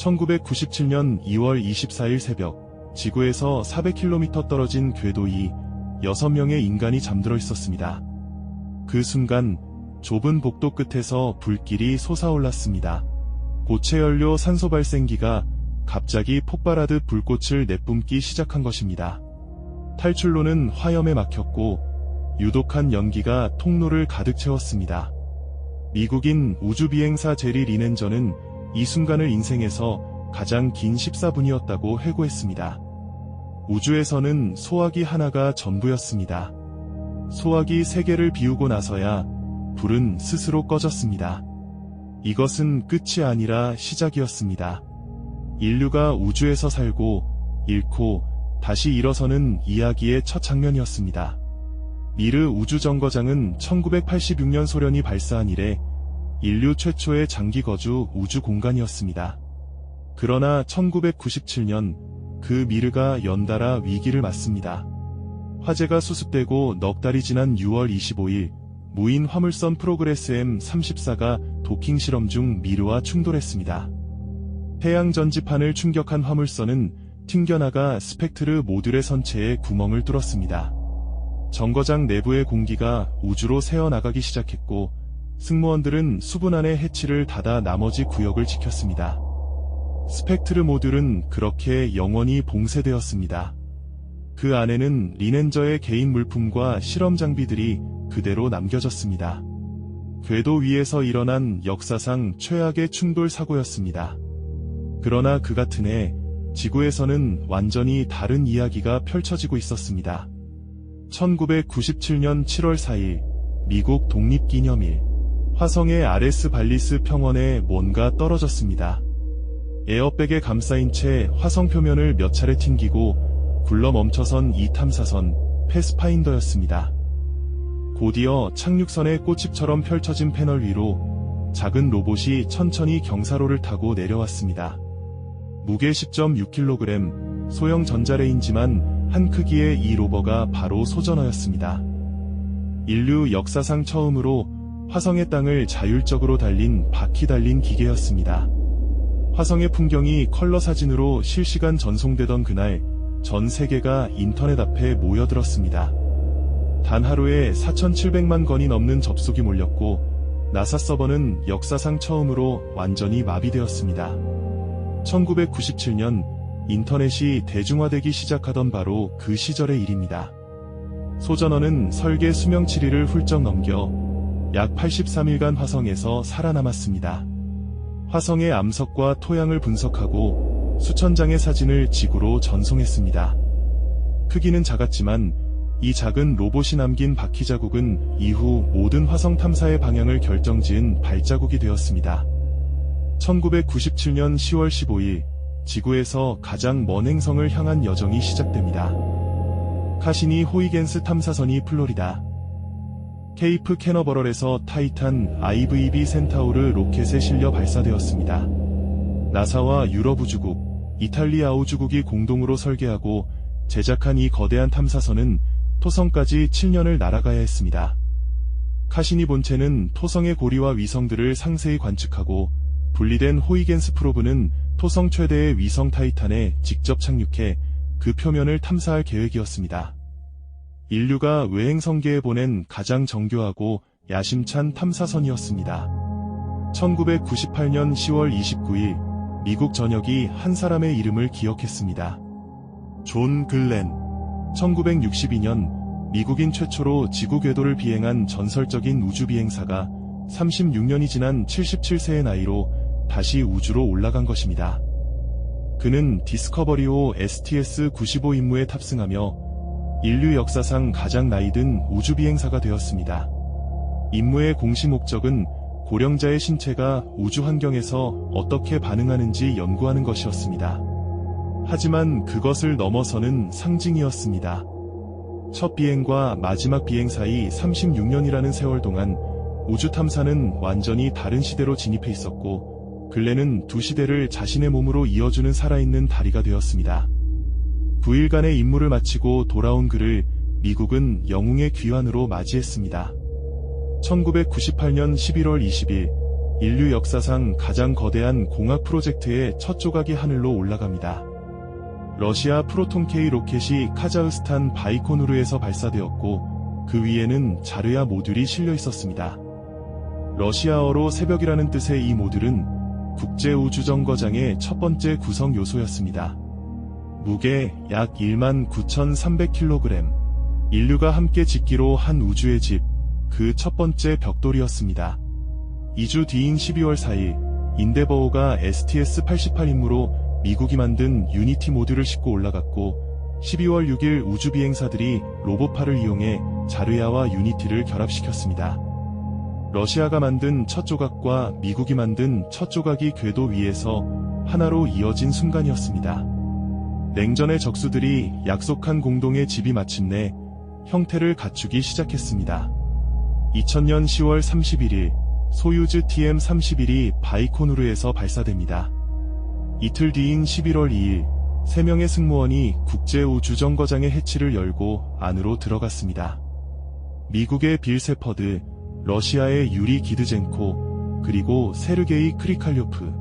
1997년 2월 24일 새벽, 지구에서 400km 떨어진 궤도에 6명의 인간이 잠들어 있었습니다. 그 순간 좁은 복도 끝에서 불길이 솟아올랐습니다. 고체 연료 산소 발생기가 갑자기 폭발하듯 불꽃을 내뿜기 시작한 것입니다. 탈출로는 화염에 막혔고 유독한 연기가 통로를 가득 채웠습니다. 미국인 우주비행사 제리 리넨저는 이 순간을 인생에서 가장 긴 14분이었다고 회고했습니다. 우주에서는 소화기 하나가 전부였습니다. 소화기 3개를 비우고 나서야 불은 스스로 꺼졌습니다. 이것은 끝이 아니라 시작이었습니다. 인류가 우주에서 살고 잃고 다시 일어서는 이야기의 첫 장면이었습니다. 미르 우주정거장은 1986년 소련이 발사한 이래 인류 최초의 장기 거주 우주 공간이었습니다. 그러나 1997년 그 미르가 연달아 위기를 맞습니다. 화재가 수습되고 넉 달이 지난 6월 25일 무인 화물선 프로그레스 M34가 도킹 실험 중 미르와 충돌했습니다. 태양 전지판을 충격한 화물선은 튕겨나가 스펙트르 모듈의 선체에 구멍을 뚫었습니다. 정거장 내부의 공기가 우주로 새어나가기 시작했고 승무원들은 수분 안의 해치를 닫아 나머지 구역을 지켰습니다. 스펙트르 모듈은 그렇게 영원히 봉쇄되었습니다. 그 안에는 리넨저의 개인 물품과 실험 장비들이 그대로 남겨졌습니다. 궤도 위에서 일어난 역사상 최악의 충돌 사고였습니다. 그러나 그 같은 해 지구에서는 완전히 다른 이야기가 펼쳐지고 있었습니다. 1997년 7월 4일 미국 독립기념일, 화성의 아레스 발리스 평원에 뭔가 떨어졌습니다. 에어백에 감싸인 채 화성 표면을 몇 차례 튕기고 굴러 멈춰선 이 탐사선 패스파인더였습니다. 곧이어 착륙선의 꽃잎처럼 펼쳐진 패널 위로 작은 로봇이 천천히 경사로를 타고 내려왔습니다. 무게 10.6kg, 소형 전자레인지만 한 크기의 이 로버가 바로 소저너였습니다. 인류 역사상 처음으로 화성의 땅을 자율적으로 달린 바퀴 달린 기계였습니다. 화성의 풍경이 컬러 사진으로 실시간 전송되던 그날 전 세계가 인터넷 앞에 모여들었습니다. 단 하루에 4,700만 건이 넘는 접속이 몰렸고 나사 서버는 역사상 처음으로 완전히 마비되었습니다. 1997년 인터넷이 대중화되기 시작하던 바로 그 시절의 일입니다. 소저너는 설계 수명 7일을 훌쩍 넘겨 약 83일간 화성에서 살아남았습니다. 화성의 암석과 토양을 분석하고 수천 장의 사진을 지구로 전송했습니다. 크기는 작았지만 이 작은 로봇이 남긴 바퀴 자국은 이후 모든 화성 탐사의 방향을 결정지은 발자국이 되었습니다. 1997년 10월 15일 지구에서 가장 먼 행성을 향한 여정이 시작됩니다. 카시니 호이겐스 탐사선이 플로리다 케이프 캐너버럴에서 타이탄 IVB 센타우르 로켓에 실려 발사되었습니다. 나사와 유럽 우주국, 이탈리아 우주국이 공동으로 설계하고 제작한 이 거대한 탐사선은 토성까지 7년을 날아가야 했습니다. 카시니 본체는 토성의 고리와 위성들을 상세히 관측하고 분리된 호이겐스 프로브는 토성 최대의 위성 타이탄에 직접 착륙해 그 표면을 탐사할 계획이었습니다. 인류가 외행성계에 보낸 가장 정교하고 야심찬 탐사선이었습니다. 1998년 10월 29일 미국 전역이 한 사람의 이름을 기억했습니다. 존 글렌. 1962년 미국인 최초로 지구 궤도를 비행한 전설적인 우주비행사가 36년이 지난 77세의 나이로 다시 우주로 올라간 것입니다. 그는 디스커버리호 STS-95 임무에 탑승하며 인류 역사상 가장 나이든 우주비행사가 되었습니다. 임무의 공시 목적은 고령자의 신체가 우주 환경에서 어떻게 반응하는지 연구하는 것이었습니다. 하지만 그것을 넘어서는 상징이었습니다. 첫 비행과 마지막 비행 사이 36년이라는 세월 동안 우주 탐사는 완전히 다른 시대로 진입해 있었고 글렌은 두 시대를 자신의 몸으로 이어주는 살아있는 다리가 되었습니다. 9일간의 임무를 마치고 돌아온 그를 미국은 영웅의 귀환으로 맞이했습니다. 1998년 11월 20일 인류 역사상 가장 거대한 공학 프로젝트의 첫 조각이 하늘로 올라갑니다. 러시아 프로톤 K 로켓이 카자흐스탄 바이코누르에서 발사되었고 그 위에는 자르야 모듈이 실려 있었습니다. 러시아어로 새벽이라는 뜻의 이 모듈은 국제우주정거장의 첫 번째 구성 요소였습니다. 무게 약 19,300kg, 인류가 함께 짓기로 한 우주의 집, 그 첫 번째 벽돌이었습니다. 2주 뒤인 12월 4일, 인데버호가 STS-88 임무로 미국이 만든 유니티 모듈을 싣고 올라갔고 12월 6일 우주비행사들이 로봇팔을 이용해 자르야와 유니티를 결합시켰습니다. 러시아가 만든 첫 조각과 미국이 만든 첫 조각이 궤도 위에서 하나로 이어진 순간이었습니다. 냉전의 적수들이 약속한 공동의 집이 마침내 형태를 갖추기 시작했습니다. 2000년 10월 31일 소유즈 TM-31이 바이코누르에서 발사됩니다. 이틀 뒤인 11월 2일 3명의 승무원이 국제우주정거장의 해치를 열고 안으로 들어갔습니다. 미국의 빌 세퍼드, 러시아의 유리 기드젠코, 그리고 세르게이 크리칼료프,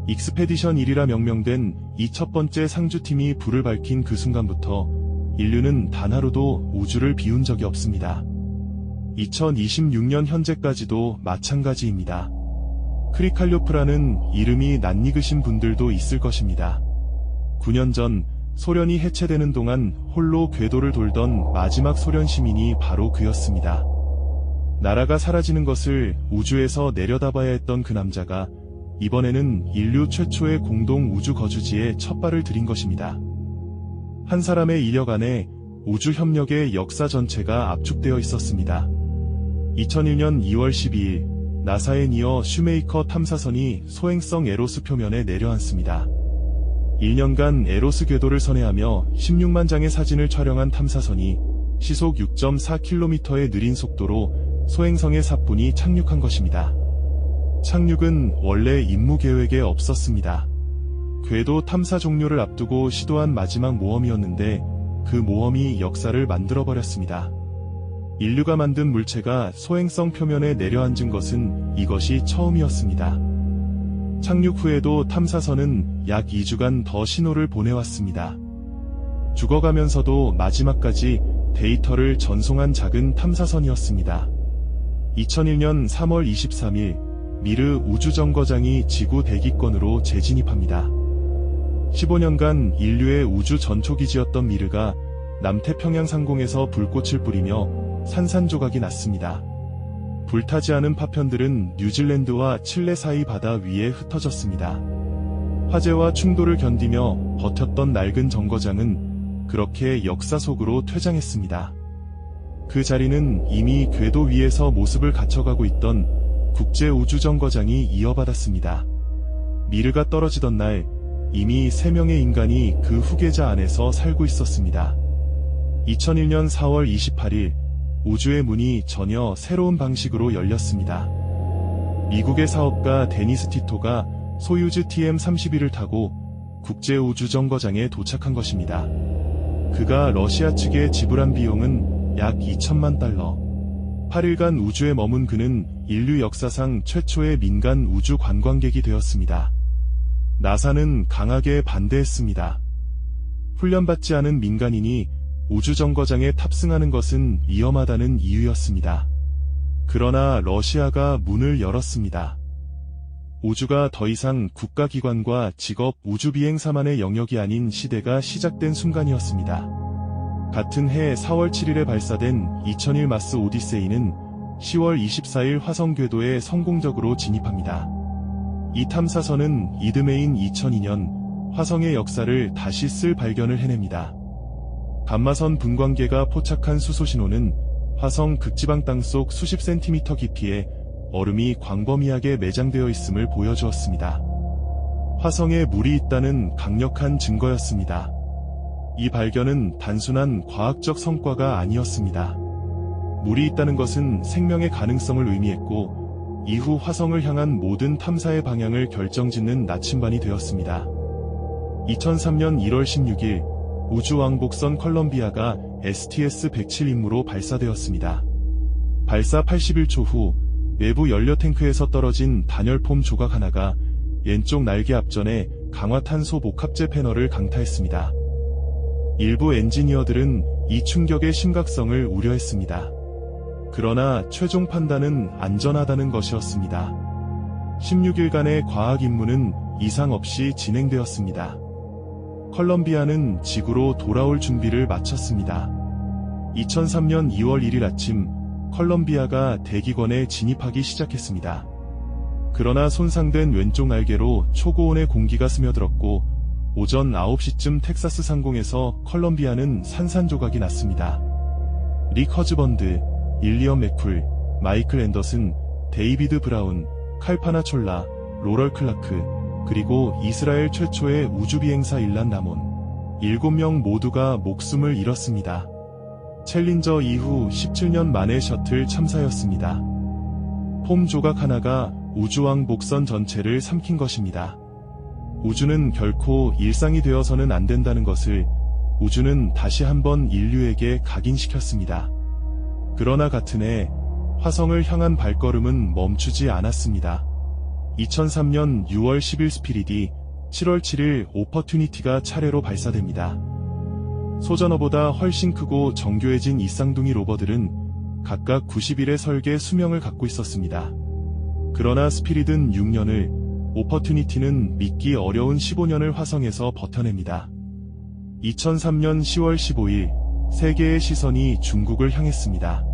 익스페디션 1이라 명명된 이 첫 번째 상주팀이 불을 밝힌 그 순간부터 인류는 단 하루도 우주를 비운 적이 없습니다. 2026년 현재까지도 마찬가지입니다. 크리칼료프라는 이름이 낯익으신 분들도 있을 것입니다. 9년 전 소련이 해체되는 동안 홀로 궤도를 돌던 마지막 소련 시민이 바로 그였습니다. 나라가 사라지는 것을 우주에서 내려다봐야 했던 그 남자가 이번에는 인류 최초의 공동 우주 거주지에 첫 발을 들인 것입니다. 한 사람의 이력 안에 우주 협력의 역사 전체가 압축되어 있었습니다. 2001년 2월 12일 나사의 니어 슈메이커 탐사선이 소행성 에로스 표면에 내려앉습니다. 1년간 에로스 궤도를 선회하며 16만 장의 사진을 촬영한 탐사선이 시속 6.4km의 느린 속도로 소행성의 사뿐히 착륙한 것입니다. 착륙은 원래 임무 계획에 없었습니다. 궤도 탐사 종료를 앞두고 시도한 마지막 모험이었는데 그 모험이 역사를 만들어버렸습니다. 인류가 만든 물체가 소행성 표면에 내려앉은 것은 이것이 처음이었습니다. 착륙 후에도 탐사선은 약 2주간 더 신호를 보내왔습니다. 죽어가면서도 마지막까지 데이터를 전송한 작은 탐사선이었습니다. 2001년 3월 23일 미르 우주정거장이 지구 대기권으로 재진입합니다. 15년간 인류의 우주 전초기지였던 미르가 남태평양 상공에서 불꽃을 뿌리며 산산조각이 났습니다. 불타지 않은 파편들은 뉴질랜드와 칠레 사이 바다 위에 흩어졌습니다. 화재와 충돌을 견디며 버텼던 낡은 정거장은 그렇게 역사 속으로 퇴장했습니다. 그 자리는 이미 궤도 위에서 모습을 갖춰가고 있던 국제우주정거장이 이어받았습니다. 미르가 떨어지던 날 이미 3명의 인간이 그 후계자 안에서 살고 있었습니다. 2001년 4월 28일 우주의 문이 전혀 새로운 방식으로 열렸습니다. 미국의 사업가 데니스 티토가 소유즈 TM-31을 타고 국제우주정거장에 도착한 것입니다. 그가 러시아 측에 지불한 비용은 약 2천만 달러. 8일간 우주에 머문 그는 인류 역사상 최초의 민간 우주 관광객이 되었습니다. 나사는 강하게 반대했습니다. 훈련받지 않은 민간인이 우주정거장에 탑승하는 것은 위험하다는 이유였습니다. 그러나 러시아가 문을 열었습니다. 우주가 더 이상 국가기관과 직업 우주비행사만의 영역이 아닌 시대가 시작된 순간이었습니다. 같은 해 4월 7일에 발사된 2001 마스 오디세이는 10월 24일 화성 궤도에 성공적으로 진입합니다. 이 탐사선은 이듬해인 2002년 화성의 역사를 다시 쓸 발견을 해냅니다. 감마선 분광계가 포착한 수소신호는 화성 극지방 땅속 수십 센티미터 깊이에 얼음이 광범위하게 매장되어 있음을 보여주었습니다. 화성에 물이 있다는 강력한 증거였습니다. 이 발견은 단순한 과학적 성과가 아니었습니다. 물이 있다는 것은 생명의 가능성을 의미했고 이후 화성을 향한 모든 탐사의 방향을 결정짓는 나침반이 되었습니다. 2003년 1월 16일 우주왕복선 컬럼비아가 STS-107 임무로 발사되었습니다. 발사 81초 후 외부 연료 탱크에서 떨어진 단열폼 조각 하나가 왼쪽 날개 앞전에 강화탄소 목합재 패널을 강타했습니다. 일부 엔지니어들은 이 충격의 심각성을 우려했습니다. 그러나 최종 판단은 안전하다는 것이었습니다. 16일간의 과학 임무는 이상 없이 진행되었습니다. 컬럼비아는 지구로 돌아올 준비를 마쳤습니다. 2003년 2월 1일 아침, 컬럼비아가 대기권에 진입하기 시작했습니다. 그러나 손상된 왼쪽 날개로 초고온의 공기가 스며들었고, 오전 9시쯤 텍사스 상공에서 컬럼비아는 산산조각이 났습니다. 릭 허즈번드, 일리엄 맥쿨, 마이클 앤더슨, 데이비드 브라운, 칼파나 촐라, 로럴 클라크, 그리고 이스라엘 최초의 우주비행사 일란 라몬, 7명 모두가 목숨을 잃었습니다. 챌린저 이후 17년 만의 셔틀 참사였습니다. 폼 조각 하나가 우주왕 복선 전체를 삼킨 것입니다. 우주는 결코 일상이 되어서는 안 된다는 것을 우주는 다시 한번 인류에게 각인시켰습니다. 그러나 같은 해 화성을 향한 발걸음은 멈추지 않았습니다. 2003년 6월 10일 스피릿이, 7월 7일 오퍼튜니티가 차례로 발사됩니다. 소저너보다 훨씬 크고 정교해진 이 쌍둥이 로버들은 각각 90일의 설계 수명을 갖고 있었습니다. 그러나 스피릿은 6년을, 오퍼튜니티는 믿기 어려운 15년을 화성에서 버텨냅니다. 2003년 10월 15일, 세계의 시선이 중국을 향했습니다.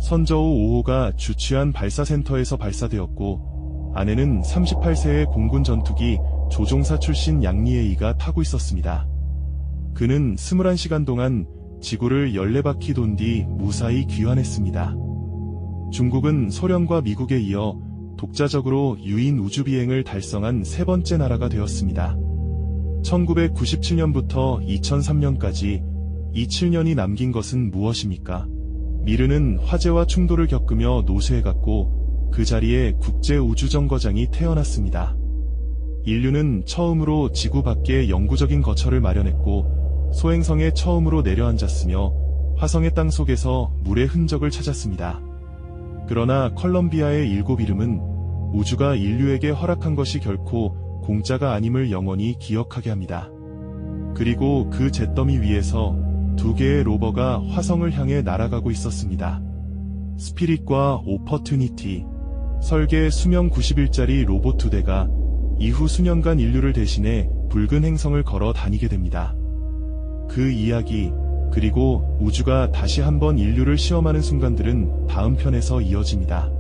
선저우 5호가 주취한 발사센터에서 발사되었고, 안에는 38세의 공군 전투기 조종사 출신 양리에이가 타고 있었습니다. 그는 21시간 동안 지구를 14바퀴 돈 뒤 무사히 귀환했습니다. 중국은 소련과 미국에 이어 독자적으로 유인 우주비행을 달성한 세 번째 나라가 되었습니다. 1997년부터 2003년까지 이 7년이 남긴 것은 무엇입니까? 미르는 화재와 충돌을 겪으며 노쇠해갔고, 그 자리에 국제우주정거장이 태어났습니다. 인류는 처음으로 지구 밖에 영구적인 거처를 마련했고, 소행성에 처음으로 내려앉았으며 화성의 땅 속에서 물의 흔적을 찾았습니다. 그러나 컬럼비아의 7 이름은 우주가 인류에게 허락한 것이 결코 공짜가 아님을 영원히 기억하게 합니다. 그리고 그 잿더미 위에서 2개의 로버가 화성을 향해 날아가고 있었습니다. 스피릿과 오퍼튜니티. 설계 수명 90일짜리 로봇 2대가 이후 수년간 인류를 대신해 붉은 행성을 걸어 다니게 됩니다. 그 이야기, 그리고 우주가 다시 한번 인류를 시험하는 순간들은 다음 편에서 이어집니다.